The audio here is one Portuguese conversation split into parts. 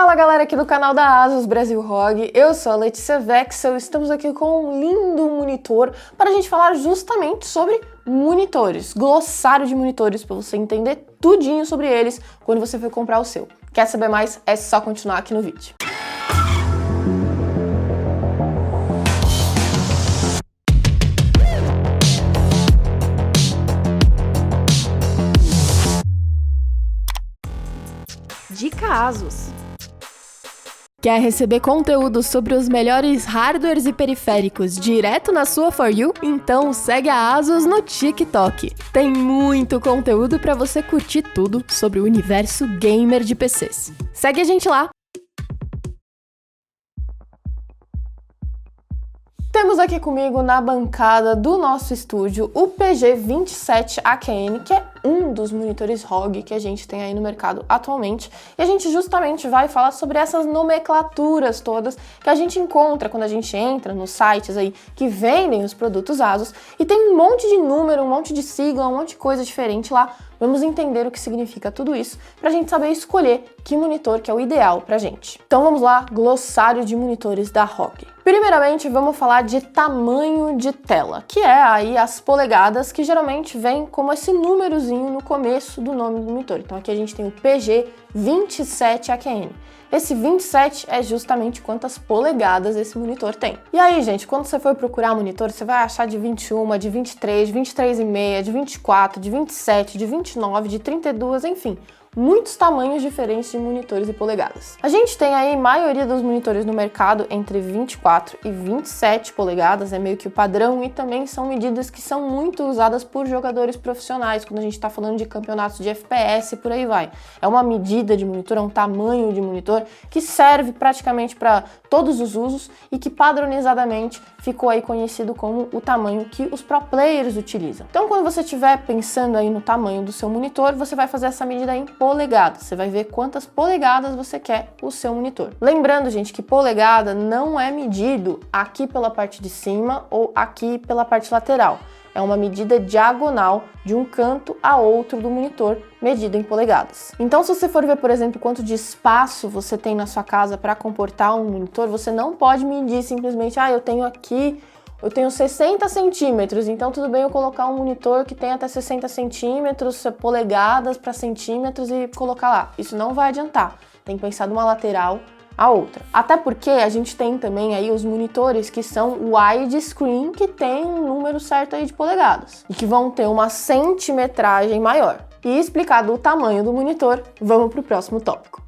Fala galera aqui do canal da Asus Brasil ROG, eu sou a Letícia Vexel, estamos aqui com um lindo monitor para a gente falar justamente sobre monitores, glossário de monitores para você entender tudinho sobre eles quando você for comprar o seu. Quer saber mais? É só continuar aqui no vídeo. Dica Asus. Quer receber conteúdo sobre os melhores hardwares e periféricos direto na sua For You? Então segue a Asus no TikTok. Tem muito conteúdo para você curtir tudo sobre o universo gamer de PCs. Segue a gente lá! Temos aqui comigo na bancada do nosso estúdio o PG27AQN, que é um dos monitores ROG que a gente tem aí no mercado atualmente. E a gente justamente vai falar sobre essas nomenclaturas todas que a gente encontra quando a gente entra nos sites aí que vendem os produtos Asus. E tem um monte de número, um monte de sigla, um monte de coisa diferente lá. Vamos entender o que significa tudo isso para a gente saber escolher que monitor que é o ideal pra gente. Então vamos lá, glossário de monitores da ROG. Primeiramente, vamos falar de tamanho de tela, que é aí as polegadas, que geralmente vem como esse númerozinho no começo do nome do monitor. Então aqui a gente tem o PG27AQN. Esse 27 é justamente quantas polegadas esse monitor tem. E aí, gente, quando você for procurar monitor, você vai achar de 21, de 23, de 23,5, de 24, de 27, de 29, de 32, enfim, muitos tamanhos diferentes de monitores e polegadas. A gente tem aí a maioria dos monitores no mercado entre 24 e 27 polegadas, é meio que o padrão, e também são medidas que são muito usadas por jogadores profissionais, quando a gente está falando de campeonatos de FPS e por aí vai. É uma medida de monitor, é um tamanho de monitor que serve praticamente para todos os usos e que padronizadamente ficou aí conhecido como o tamanho que os pro players utilizam. Então, quando você estiver pensando aí no tamanho do seu monitor, você vai fazer essa medida em polegadas. Você vai ver quantas polegadas você quer o seu monitor. Lembrando, gente, que polegada não é medido aqui pela parte de cima ou aqui pela parte lateral. É uma medida diagonal de um canto a outro do monitor, medido em polegadas. Então, se você for ver, por exemplo, quanto de espaço você tem na sua casa para comportar um monitor, você não pode medir simplesmente, eu tenho 60 centímetros, então tudo bem eu colocar um monitor que tem até 60 centímetros, polegadas para centímetros e colocar lá. Isso não vai adiantar. Tem que pensar de uma lateral a outra. Até porque a gente tem também aí os monitores que são widescreen, que tem um número certo aí de polegadas e que vão ter uma centimetragem maior. E explicado o tamanho do monitor, vamos para o próximo tópico.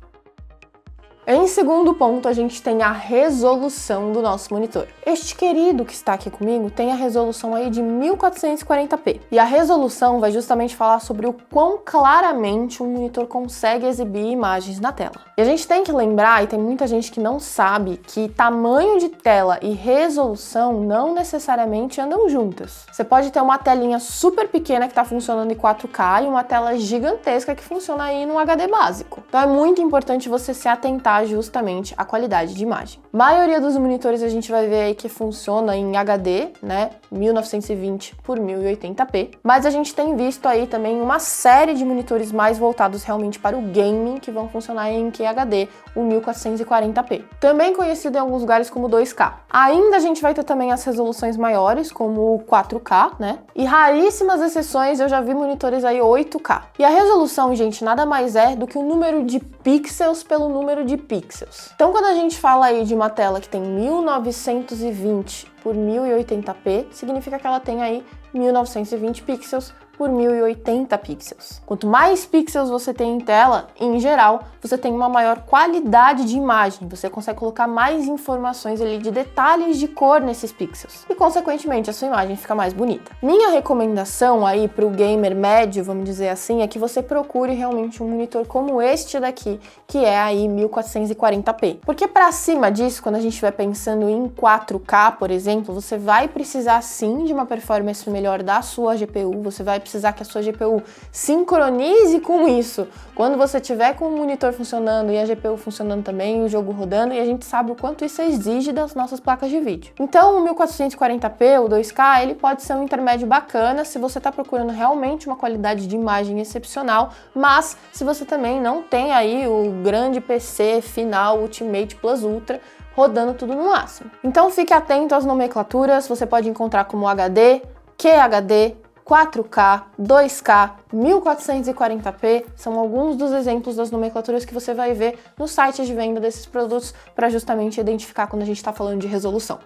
Em segundo ponto, a gente tem a resolução do nosso monitor. Este querido que está aqui comigo tem a resolução aí de 1440p. E a resolução vai justamente falar sobre o quão claramente um monitor consegue exibir imagens na tela. E a gente tem que lembrar, e tem muita gente que não sabe, que tamanho de tela e resolução não necessariamente andam juntas. Você pode ter uma telinha super pequena que está funcionando em 4K e uma tela gigantesca que funciona aí no HD básico. Então é muito importante você se atentar justamente a qualidade de imagem. A maioria dos monitores a gente vai ver aí que funciona em HD, né, 1920 por 1080p, mas a gente tem visto aí também uma série de monitores mais voltados realmente para o gaming que vão funcionar em QHD, o 1440p. Também conhecido em alguns lugares como 2K. Ainda a gente vai ter também as resoluções maiores, como o 4K, né, e raríssimas exceções eu já vi monitores aí 8K. E a resolução, gente, nada mais é do que o número de pixels pelo número de pixels. Então, quando a gente fala aí de uma tela que tem 1920 por 1080p, significa que ela tem aí 1920 pixels por 1080 pixels. Quanto mais pixels você tem em tela, em geral, você tem uma maior qualidade de imagem, você consegue colocar mais informações ali de detalhes de cor nesses pixels e, consequentemente, a sua imagem fica mais bonita. Minha recomendação aí para o gamer médio, vamos dizer assim, é que você procure realmente um monitor como este daqui, que é aí 1440p. Porque para cima disso, quando a gente estiver pensando em 4K, por exemplo, você vai precisar sim de uma performance melhor da sua GPU, você vai precisar que a sua GPU sincronize com isso. Quando você tiver com o monitor funcionando e a GPU funcionando também, o jogo rodando, e a gente sabe o quanto isso exige das nossas placas de vídeo. Então, o 1440p, o 2K, ele pode ser um intermédio bacana se você está procurando realmente uma qualidade de imagem excepcional, mas se você também não tem aí o grande PC final Ultimate Plus Ultra, rodando tudo no máximo. Então fique atento às nomenclaturas, você pode encontrar como HD, QHD, 4K, 2K, 1440p, são alguns dos exemplos das nomenclaturas que você vai ver no site de venda desses produtos para justamente identificar quando a gente está falando de resolução.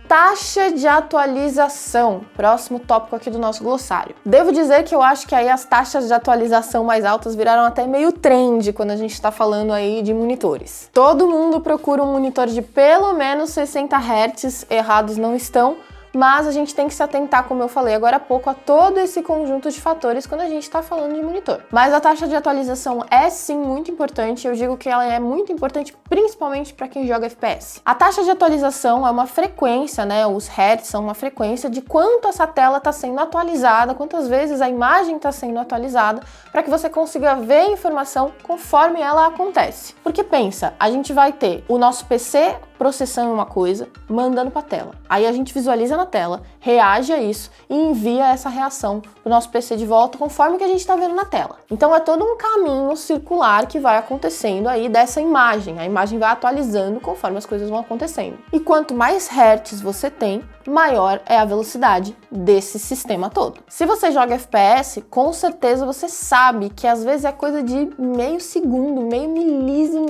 Taxa de atualização, próximo tópico aqui do nosso glossário. Devo dizer que eu acho que aí as taxas de atualização mais altas viraram até meio trend quando a gente está falando aí de monitores. Todo mundo procura um monitor de pelo menos 60 Hz, errados não estão, mas a gente tem que se atentar, como eu falei agora há pouco, a todo esse conjunto de fatores quando a gente está falando de monitor. Mas a taxa de atualização é sim muito importante, eu digo que ela é muito importante principalmente para quem joga FPS. A taxa de atualização é uma frequência, né, os hertz são uma frequência de quanto essa tela está sendo atualizada, quantas vezes a imagem está sendo atualizada, para que você consiga ver a informação conforme ela acontece. Porque pensa, a gente vai ter o nosso PC processando uma coisa, mandando para a tela. Aí a gente visualiza na tela, reage a isso e envia essa reação para o nosso PC de volta conforme que a gente está vendo na tela. Então é todo um caminho circular que vai acontecendo aí dessa imagem. A imagem vai atualizando conforme as coisas vão acontecendo. E quanto mais hertz você tem, maior é a velocidade desse sistema todo. Se você joga FPS, com certeza você sabe que às vezes é coisa de meio segundo, meio milésimo,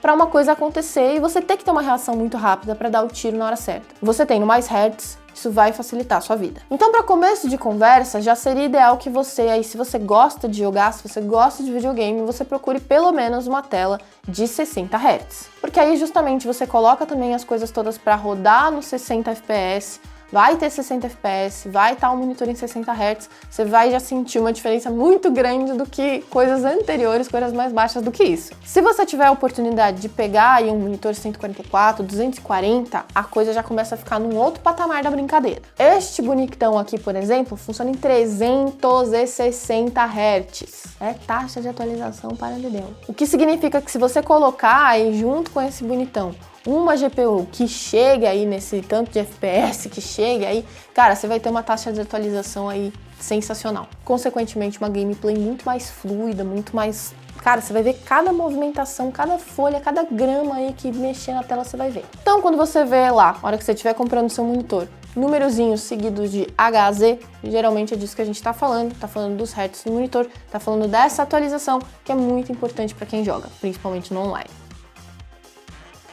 para uma coisa acontecer e você ter que ter uma reação muito rápida para dar o tiro na hora certa. Você tendo mais hertz, isso vai facilitar a sua vida. Então, para começo de conversa, já seria ideal que você, aí, se você gosta de jogar, se você gosta de videogame, você procure pelo menos uma tela de 60 Hz. Porque aí, justamente, você coloca também as coisas todas para rodar no 60 FPS, vai ter 60 FPS, vai estar um monitor em 60 Hz, você vai já sentir uma diferença muito grande do que coisas anteriores, coisas mais baixas do que isso. Se você tiver a oportunidade de pegar aí um monitor 144, 240, a coisa já começa a ficar num outro patamar da brincadeira. Este bonitão aqui, por exemplo, funciona em 360 Hz. É taxa de atualização para de Deus. O que significa que se você colocar aí junto com esse bonitão uma GPU que chegue aí nesse tanto de FPS, que chegue aí, cara, você vai ter uma taxa de atualização aí sensacional. Consequentemente, uma gameplay muito mais fluida, muito mais... Cara, você vai ver cada movimentação, cada folha, cada grama aí que mexer na tela, você vai ver. Então, quando você vê lá, na hora que você estiver comprando seu monitor, númerozinhos seguidos de HZ, geralmente é disso que a gente tá falando dos hertz no monitor, tá falando dessa atualização, que é muito importante para quem joga, principalmente no online.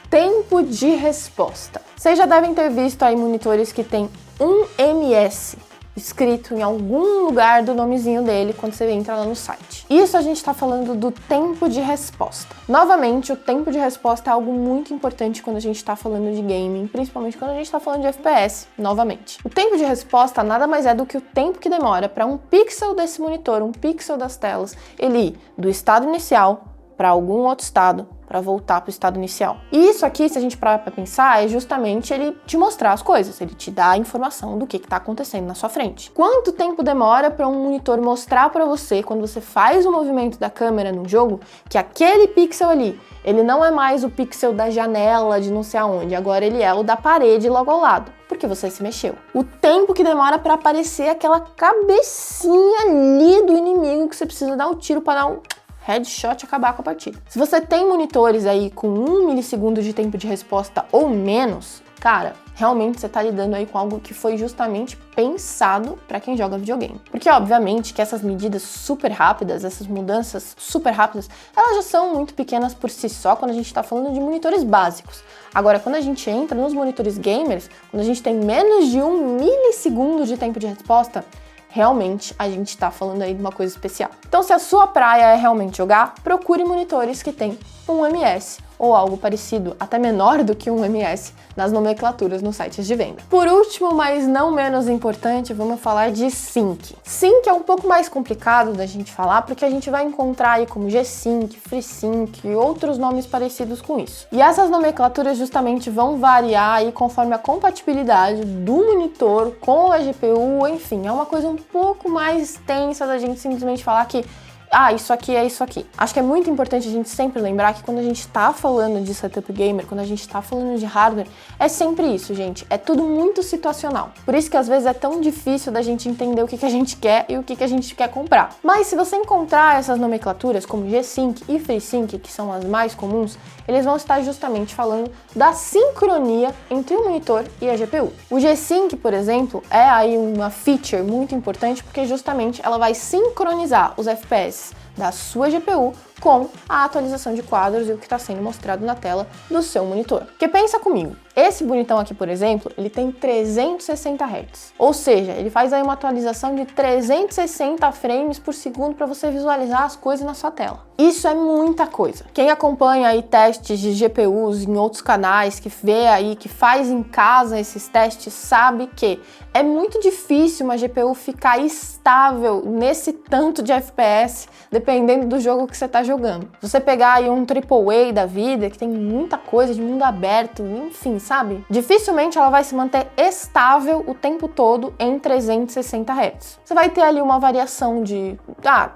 Tempo de resposta. Vocês já devem ter visto aí monitores que tem 1 ms escrito em algum lugar do nomezinho dele quando você entra lá no site. Isso a gente está falando do tempo de resposta. Novamente, o tempo de resposta é algo muito importante quando a gente está falando de gaming, principalmente quando a gente está falando de FPS, novamente. O tempo de resposta nada mais é do que o tempo que demora para um pixel desse monitor, um pixel das telas, ele ir do estado inicial para algum outro estado, para voltar para o estado inicial. E isso aqui, se a gente parar para pensar, é justamente ele te mostrar as coisas, ele te dá a informação do que está acontecendo na sua frente. Quanto tempo demora para um monitor mostrar para você, quando você faz o movimento da câmera no jogo, que aquele pixel ali, ele não é mais o pixel da janela de não sei aonde, agora ele é o da parede logo ao lado, porque você se mexeu. O tempo que demora para aparecer aquela cabecinha ali do inimigo que você precisa dar um tiro para dar um headshot e acabar com a partida. Se você tem monitores aí com 1 milissegundo de tempo de resposta ou menos, cara, realmente você tá lidando aí com algo que foi justamente pensado para quem joga videogame. Porque, obviamente, que essas medidas super rápidas, essas mudanças super rápidas, elas já são muito pequenas por si só quando a gente tá falando de monitores básicos. Agora, quando a gente entra nos monitores gamers, quando a gente tem menos de 1 milissegundo de tempo de resposta, realmente a gente está falando aí de uma coisa especial. Então, se a sua praia é realmente jogar, procure monitores que tem 1 ms ou algo parecido, até menor do que 1 ms, nas nomenclaturas nos sites de venda. Por último, mas não menos importante, vamos falar de Sync. Sync é um pouco mais complicado da gente falar, porque a gente vai encontrar aí como G-Sync, FreeSync e outros nomes parecidos com isso. E essas nomenclaturas justamente vão variar aí conforme a compatibilidade do monitor com a GPU, enfim, é uma coisa um pouco mais extensa da gente simplesmente falar que isso aqui é isso aqui. Acho que é muito importante a gente sempre lembrar que quando a gente tá falando de setup gamer, quando a gente tá falando de hardware, é sempre isso, gente. É tudo muito situacional. Por isso que às vezes é tão difícil da gente entender o que a gente quer e o que a gente quer comprar. Mas se você encontrar essas nomenclaturas como G-Sync e FreeSync, que são as mais comuns, eles vão estar justamente falando da sincronia entre o monitor e a GPU. O G-Sync, por exemplo, é aí uma feature muito importante porque justamente ela vai sincronizar os FPS da sua GPU com a atualização de quadros e o que está sendo mostrado na tela do seu monitor. Porque pensa comigo, esse bonitão aqui, por exemplo, ele tem 360 Hz, ou seja, ele faz aí uma atualização de 360 frames por segundo para você visualizar as coisas na sua tela. Isso é muita coisa. Quem acompanha aí testes de GPUs em outros canais, que vê aí, que faz em casa esses testes, sabe que é muito difícil uma GPU ficar estável nesse tanto de FPS, dependendo do jogo que você está jogando. Se você pegar aí um AAA da vida, que tem muita coisa de mundo aberto, enfim, sabe? Dificilmente ela vai se manter estável o tempo todo em 360 Hz. Você vai ter ali uma variação de,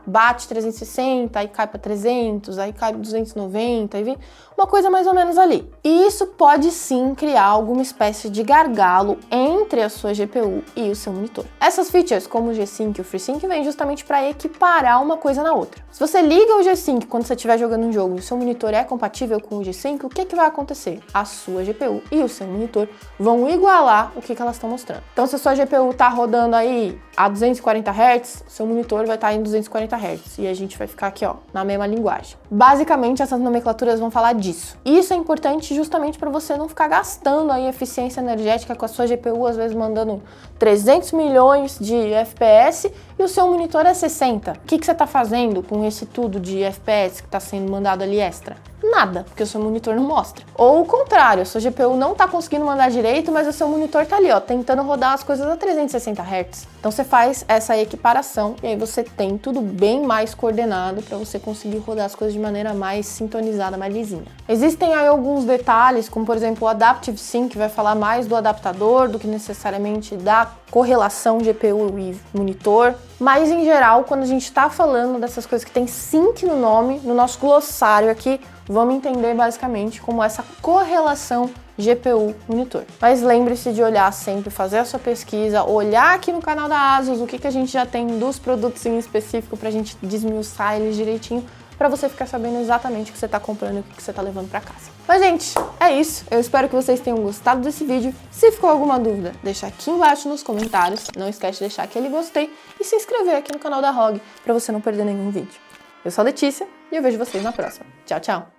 bate 360, aí cai para 300, aí cai 290, aí uma coisa mais ou menos ali. E isso pode sim criar alguma espécie de gargalo entre a sua GPU e o seu monitor. Essas features, como o G-Sync e o FreeSync, vêm justamente para equiparar uma coisa na outra. Se você liga o G-Sync quando você estiver jogando um jogo e o seu monitor é compatível com o G-Sync, o que vai acontecer? A sua GPU e o seu monitor vão igualar o que elas estão mostrando. Então, se a sua GPU está rodando aí a 240 Hz, seu monitor vai estar em 240 Hz e a gente vai ficar aqui, na mesma linguagem. Basicamente, essas nomenclaturas vão falar disso. E isso é importante justamente para você não ficar gastando aí eficiência energética com a sua GPU, às vezes mandando 300 milhões de FPS e o seu monitor é 60. O que você está fazendo com esse tudo de FPS que está sendo mandado ali extra? Nada, porque o seu monitor não mostra. Ou o contrário, a sua GPU não tá conseguindo mandar direito, mas o seu monitor tá ali, tentando rodar as coisas a 360 Hz. Então você faz essa equiparação e aí você tem tudo bem mais coordenado para você conseguir rodar as coisas de maneira mais sintonizada, mais lisinha. Existem aí alguns detalhes, como por exemplo o Adaptive Sync, que vai falar mais do adaptador do que necessariamente da correlação GPU e monitor. Mas em geral, quando a gente tá falando dessas coisas que tem sync no nome, no nosso glossário aqui, vamos entender basicamente como essa correlação GPU-monitor. Mas lembre-se de olhar sempre, fazer a sua pesquisa, olhar aqui no canal da ASUS o que a gente já tem dos produtos em específico pra gente desmiuçar eles direitinho, para você ficar sabendo exatamente o que você está comprando e o que você está levando para casa. Mas, gente, é isso. Eu espero que vocês tenham gostado desse vídeo. Se ficou alguma dúvida, deixa aqui embaixo nos comentários. Não esquece de deixar aquele gostei e se inscrever aqui no canal da ROG para você não perder nenhum vídeo. Eu sou a Letícia e eu vejo vocês na próxima. Tchau, tchau!